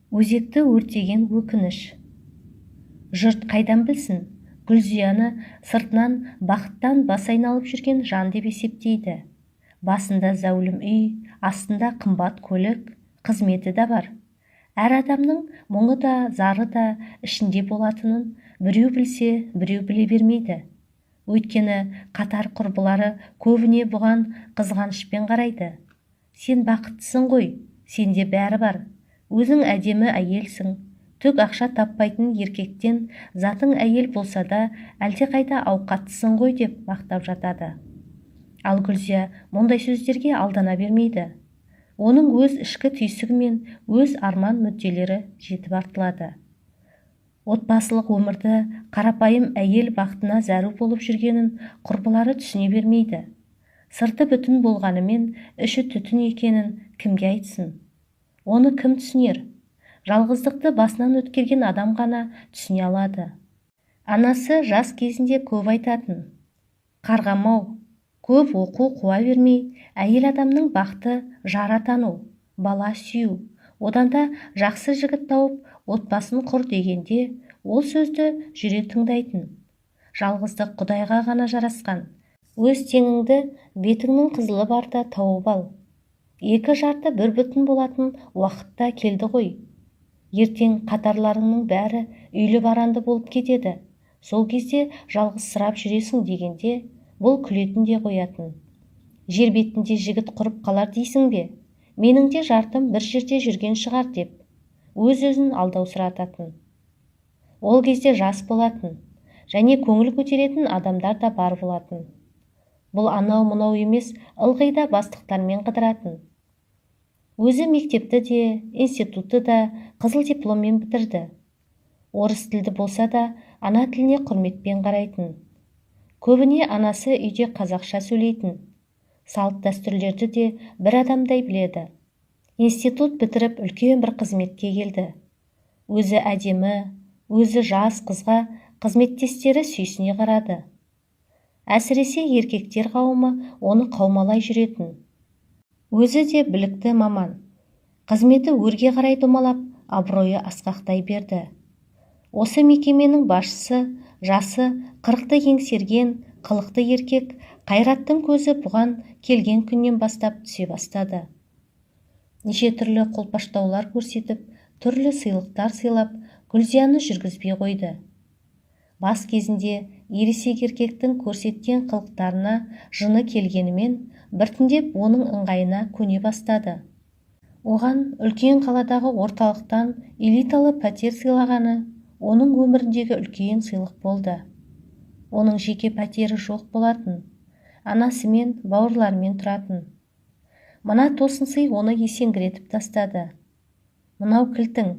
Өзекті өртеген өкініш. Жұрт қайдан білсін, Гүлзияны сыртынан бақыттан бас айналып жүрген жан деп есептейді. Басында зәулім үй, астында қымбат көлік, қызметі да бар. Әр адамның мұңы да, зары да ішінде болатынын біреу білсе, біреу біле бермейді. Өйткені қатар құрбылары көбіне бұған қызғанышпен қарайды. Сен бақыттысың ғой, сенде бәрі бар. Өзің әдемі әйелсің. Түк ақша таппайтын еркектен затың әйел болса да әлдеқайда ауқаттысың ғой деп мақтап жатады. Ал Гүлзия мұндай сөздерге алдана бермейді. Оның өз ішкі түйсігі мен өз арман мүдделері жетіп артылады. Отбасылық өмірді қарапайым әйел бақытына зәру болып жүргенін құрбылары түсіне бермейді. Сырты бүтін болғанымен іші түтін екенін кімге айтсын? Оны кім түсінер? Жалғыздықты басынан өткерген адам ғана түсіне алады. Анасы жас кезінде көп айтатын: "Қарғам-ау, көп оқу қуа бермей, әйел адамның бақыты жара тану, бала сүю, одан да жақсы жігіт тауып отбасын құр" дегенде, ол сөзді жүре тыңдайтын. Жалғыздық Құдайға ғана жарасқан. Өз теңіңді бетіңнің қызылы барда тауып ал. Екі жарты бір бүтін болатын уақытта келді ғой. Ертең қатарларыңның бәрі үйлі баранды болып кетеді. Сол кезде жалғызсырап жүресің дегенде, бұл күлетін де қоятын. Жер бетінде жігіт құрып қалар дейсің бе? Менің де жартым бір жерде жүрген шығар деп, өз-өзін алдаусырататын. Ол кезде жас болатын, және көңіл көтеретін адамдар да бар болатын. Бұл анау-мынау емес, ылғи да бастықтармен қыдыратын. Өзі мектепті де, институтты да қызыл дипломмен бітірді. Орыс тілді болса да, ана тіліне құрметпен қарайтын. Көбіне анасы үйде қазақша сөйлейтін. Салт дәстүрлерді де бір адамдай біледі. Институт бітіріп үлкен бір қызметке келді. Өзі әдемі, өзі жас қызға қызметтестері сүйсіне қарады. Әсіресе еркектер қауымы оны қаумалай жүретін. Өзі де білікті маман. Қызметі өрге қарай домалап, абыройы асқақтай берді. Осы мекеменің басшысы, жасы 40-ты еңсерген, қылықты еркек, қайраттың көзі бұған келген күннен бастап түсе бастады. Неше түрлі қолпаштаулар көрсетіп, түрлі сыйлықтар сыйлап, Гүлзияны жүргізбей қойды. Бас кезінде ересек еркектің көрсеткен қылықтарына жыны келгенімен, біртіндеп оның ыңғайына көне бастады. Оған үлкен қаладағы орталықтан элиталы пәтер сыйлағаны оның өміріндегі үлкен сыйлық болды. Оның жеке пәтері жоқ болатын, анасы мен бауырларымен тұратын. Мына тосынсый оны есеңгіретіп тастады. Мынау кілтің,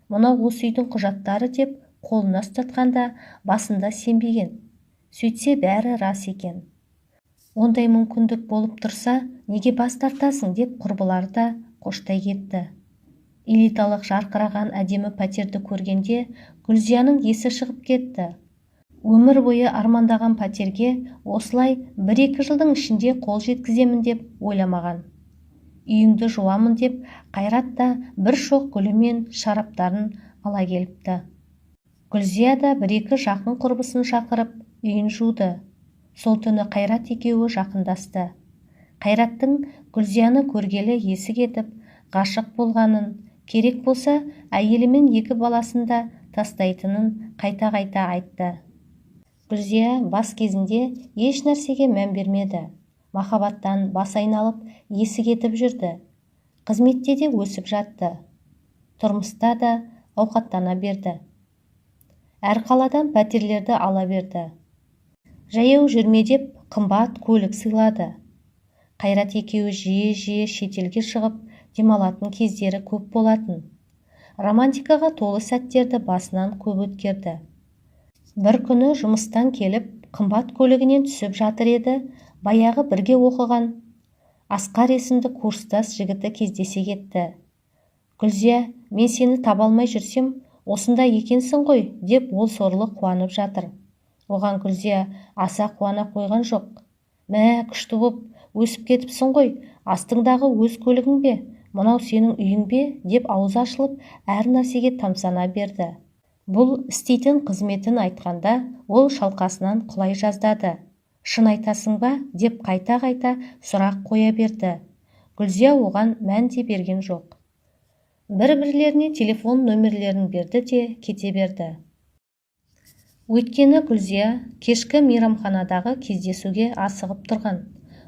мынау осы үйдің құжаттары деп қолына ұстатқанда басында сенбеген. Сөйтсе бәрі рас екен. Ондай мүмкіндік болып тұрса, неге бас тартасың деп құрбылары да қоштай кетті. Элиталық жарқыраған әдемі пәтерді көргенде Гүлзияның есі шығып кетті. Өмір бойы армандаған пәтерге осылай 1-2 жылдың ішінде қол жеткіземін деп ойламаған. Үйіңді жуамын деп Қайрат та бір шоқ гүлі мен шараптарын ала келіпті. Гүлзия да 1-2 жақын құрбысын шақырып үйін жуды. Сол түні Қайрат екеуі жақындасты. Қайраттың Гүлзияны көргелі есі кетіп, ғашық болғанын, керек болса әйелімен 2 баласын да тастайтынын қайта-қайта айтты. Гүлзия бас кезінде еш нәрсеге мән бермеді. Махаббаттан бас айналып, есі кетіп жүрді. Қызметте де өсіп жатты. Тұрмыста да ауқаттана берді. Әр қаладан пәтерлерді ала берді. Жаяу жүрме деп қымбат көлік сыйлады. Қайрат екеуі жиі-жиі шетелге шығып, демалатын кездері көп болатын. Романтикаға толы сәттерді басынан көп өткерді. Бір күні жұмыстан келіп, қымбат көлігінен түсіп жатыр еді, баяғы бірге оқыған Асқар есімді курстас жігіті кездесе кетті. Гүлзия, мен сені таба алмай жүрсем, осында екенсің ғой, деп ол сорлы қуанып жатыр. Оған Гүлзия аса қуана қойған жоқ. Мә, күшті боп, өсіп кетіпсің ғой, астыңдағы өз көлігің бе? Мынау сенің үйің бе деп аузы ашылып әр нәрсеге тамсана берді. Бұл істейтін қызметін айтқанда ол шалқасынан құлай жаздады. Шын айтасың ба деп қайта-қайта сұрақ қоя берді. Гүлзия оған мән де берген жоқ. Бір-бірлеріне телефон нөмірлерін берді де кете берді. Өйткені Гүлзия кешкі мейрамханадағы кездесуге асығып тұрған.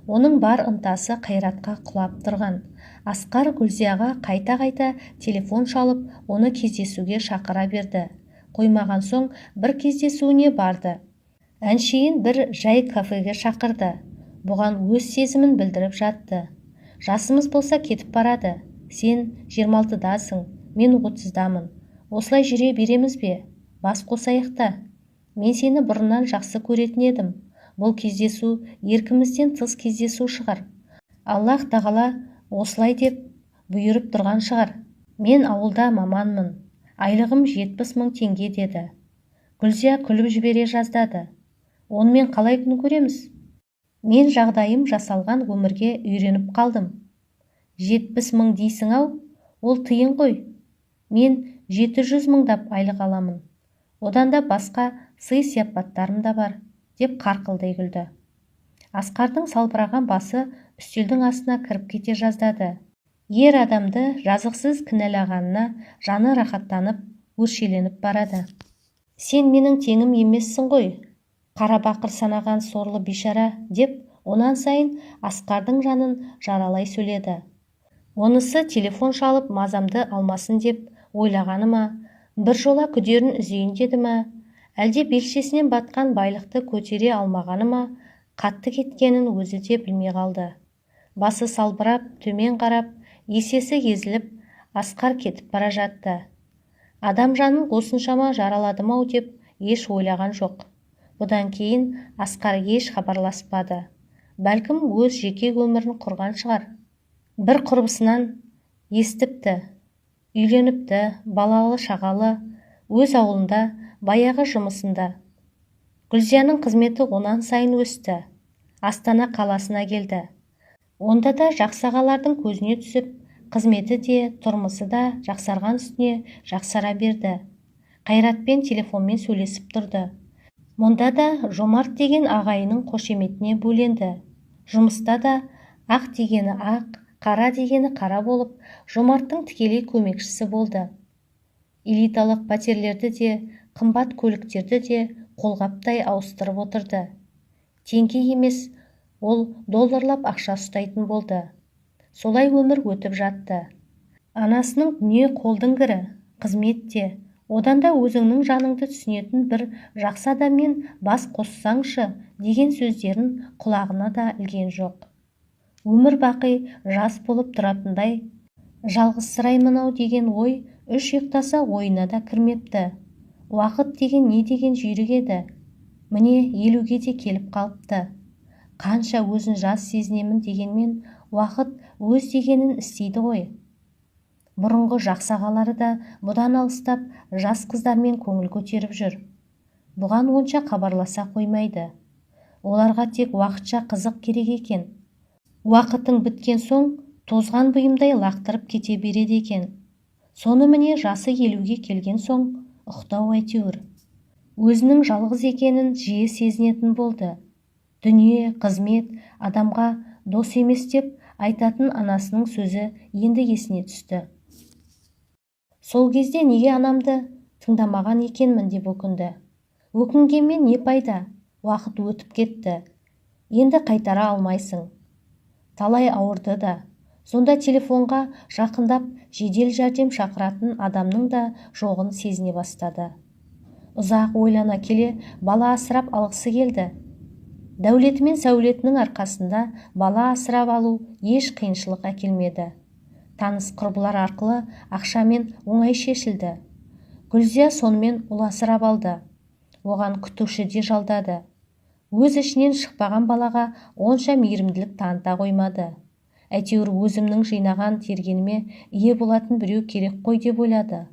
Оның бар ынтасы қайратқа құлап тұрған. Асқар Гүлзияға қайта-қайта телефон шалып, оны кездесуге шақыра берді. Қоймаған соң бір кездесуіне барды. Әншейін бір жай кафеге шақырды. Бұған өз сезімін білдіріп жатты. Жасымыз болса кетіп барады. Сен 26-дасың, мен 30-дамын. Осылай жүре береміз бе? Бас қосайық та. Мен сені бұрыннан жақсы көретін едім. Бұл кездесу еркімізден тыс кездесу шығар. Аллах тағала осылай деп бұйырып тұрған шығар. Мен ауылда маманмын. Айлығым 70 мың теңге деді. Гүлзия күліп жібере жаздады. Онымен қалай күн көреміз? Мен жағдайым жасалған өмірге үйреніп қалдым. 70 мың дейсің ау? Ол тиын ғой. Мен 700 мыңдап айлық аламын. Одан да басқа сый-сияпаттарым да бар, деп қарқылдай күлді. Асқардың салбыраған басы үстелдің астына кіріп кете жаздады. Ер адамды жазықсыз кінәлағанына жаны рахаттанып, өршеленіп барады. Сен менің теңім емессің ғой, қарабақыр санаған сорлы бишара, деп онан сайын Асқардың жанын жаралай сөйледі. Онысы телефон шалып мазамды алмасын деп ойлағаны ма, бір жола күдерін үзейін деді ма, әлде белшесінен батқан байлықты көтере алмағаны ма, қатты кеткенін өзі де білмей қалды. Басы салбырап, төмен қарап, есесі езіліп, Асқар кетіп бара жатты. Адам жанын осыншама жараладым-ау деп еш ойлаған жоқ. Бұдан кейін Асқар еш хабарласпады. Бәлкім өз жеке өмірін құрған шығар. Бір құрбысынан естіпті, үйленіпті, балалы шағалы, өз ауылында, баяғы жұмысында. Гүлзияның қызметі онан сайын өсті. Астана қаласына келді. Онда да жақсағалардың көзіне түсіп, қызметі де, тұрмысы да жақсарған үстіне жақсара берді. Қайратпен телефонмен сөйлесіп тұрды. Мұнда да Жомарт деген ағайының қошеметіне бөленді. Жұмыста да ақ дегені ақ, қара дегені қара болып, Жомарттың тікелей көмекшісі болды. Элиталық пәтерлерді де, қымбат көліктерді де қолғаптай ауыстырып отырды. Теңге емес, ол долларлап ақша ұстайтын болды. Солай өмір өтіп жатты. Анасының дүние қолдың кірі, қызметте, одан да өзіңнің жаныңды түсінетін бір жақсы адаммен бас қоссаңшы деген сөздерін құлағына да ілген жоқ. Өмір бақи жас болып тұратындай, жалғызсыраймын-ау деген ой үш ұйықтаса ойына да кірмепті. Уақыт деген не деген жүйрік еді. Міне 50-ге де келіп қалыпты. Қанша өзін жас сезінемін дегенмен, уақыт өз дегенін істейді ғой. Бұрынғы жақсы ағалары да бұдан алыстап жас қыздармен көңіл көтеріп жүр. Бұған онша хабарласа қоймайды. Оларға тек уақытша қызық керек екен. Уақытың біткен соң тозған бұйымдай лақтырып кете береді екен. Соны міне жасы 50-ге келген соң ұқтау әйтеуір. Өзінің жалғыз екенін жиі сезінетін болды. Дүние, қызмет, адамға дос емес деп айтатын анасының сөзі енді есіне түсті. Сол кезде неге анамды тыңдамаған екенмін деп өкінді. Өкінгенмен не пайда? Уақыт өтіп кетті. Енді қайтара алмайсың. Талай ауырды да. Сонда телефонға жақындап жедел жәрдем шақыратын адамның да жоғын сезіне бастады. Ұзақ ойлана келе бала асырап алғысы келді. Дәулеті мен сәулетінің арқасында бала асырап алу еш қиыншылық әкелмеді. Таныс құрбылар арқылы ақшамен оңай шешілді. Гүлзия сонымен ұл асырап алды. Оған күтуші де жалдады. Өз ішінен шықпаған балаға онша мейірімділік таныта қоймады. Әйтеуір өзімнің жинаған тергеніме ие болатын біреу керек қой деп ойлады.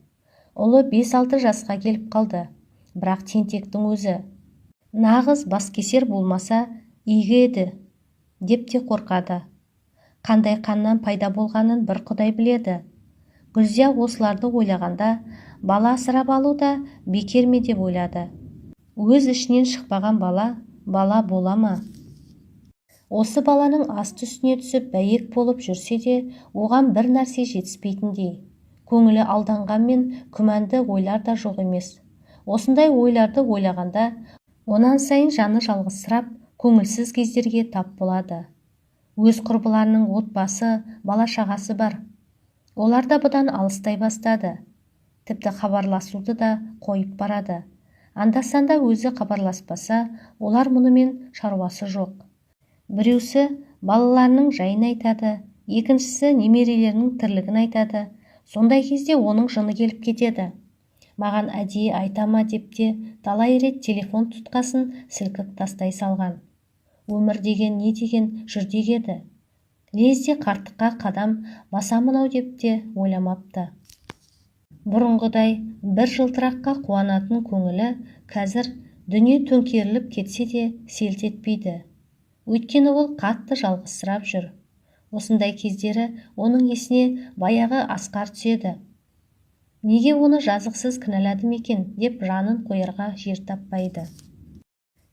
Ұлы 5-6 жасқа келіп қалды. Бірақ тентектің өзі. Нағыз баскесер болмаса игі еді, деп те қорқады. қандай қаннан пайда болғанын бір Құдай біледі. Гүлзия осыларды ойлағанда, бала асырап алу да бекер ме деп ойлады. Өз ішінен шықпаған бала бола ма? Осы баланың асты үстіне түсіп бәйек болып жүрсе де, оған бір нәрсе жетіспейтіндей. Көңілі алданғанмен күмәнді ойлар да жоқ емес. Осындай ойларды ойлағанда, онан сайын жаны жалғызсырап, көңілсіз кездерге тап болады. Өз құрбыларының отбасы, бала-шағасы бар. Олар да бұдан алыстай бастады. Тіпті хабарласуды да қойып барады. Анда-санда өзі хабарласпаса, олар мұнымен шаруасы жоқ. Біреусі балаларының жайын айтады, екіншісі немерелерінің тірлігін айтады. Сондай кезде оның жыны келіп кетеді. Маған әдейі айтама деп те талай рет телефон тұтқасын сілкіп тастай салған. Өмір деген не деген жүрдек еді. Лезде қарттыққа қадам басамын-ау деп те ойламапты. Бұрынғыдай бір жылтыраққа қуанатын көңілі қазір дүние төңкеріліп кетсе де селт етпейді. Өйткені ол қатты жалғызсырап жүр. Осындай кездері оның есіне баяғы Асқар түседі. Неге оны жазықсыз кінәладым екен деп жанын қоярға жер таппайды.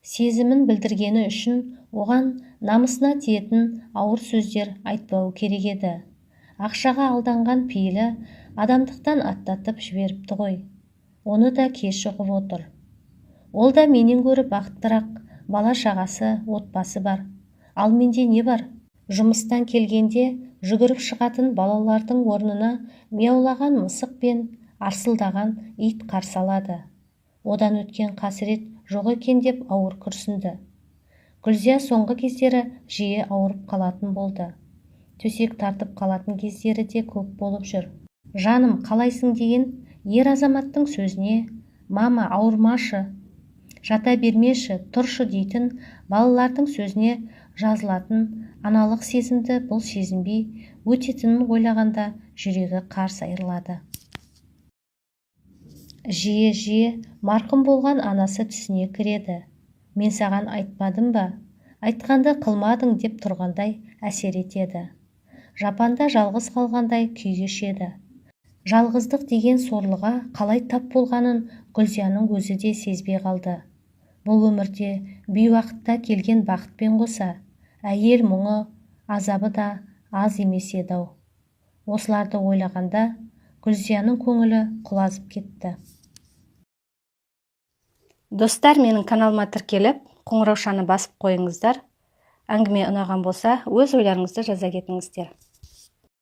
Сезімін білдіргені үшін оған намысына тиетін ауыр сөздер айтпау керек еді. Ақшаға алданған пейілі адамдықтан аттатып жіберіпті ғой. Оны да кеш ұғып отыр. Ол да менен гөрі бақыттырақ, бала-шағасы, отбасы бар. Ал менде не бар? Жұмыстан келгенде жүгіріп шығатын балалардың орнына мияулаған мысық пен арсылдаған ит қарсы алады. Одан өткен қасірет жоқ екен деп ауыр күрсінді. Гүлзия соңғы кездері жиі ауырып қалатын болды. Төсек тартып қалатын кездері де көп болып жүр. Жаным, қалайсың деген ер азаматтың сөзіне мама ауырмашы, жата бермеші, тұршы дейтін балалардың сөзіне жазылатын аналық сезімді бұл сезінбей өтетінін ойлағанда жүрегі қарс айырылады. Жиі марқұм болған анасы түсіне кіреді. Мен саған айтпадым ба? Айтқанды қылмадың деп тұрғандай әсер етеді. Жапанда жалғыз қалғандай күй кешеді. Жалғыздық деген сорлыға қалай тап болғанын Гүлзияның өзі де сезбей қалды. Бұл өмірде бейуақытта келген бақытпен қоса, әйел мұңы, азабы да аз емес еді-ау. Осыларды ойлағанда Гүлзияның көңілі құлазып кетті. Достар, менің каналыма тіркеліп, қоңыраушаны басып қойыңыздар. Әңгіме ұнаған болса, өз ойларыңызды жаза кетіңіздер.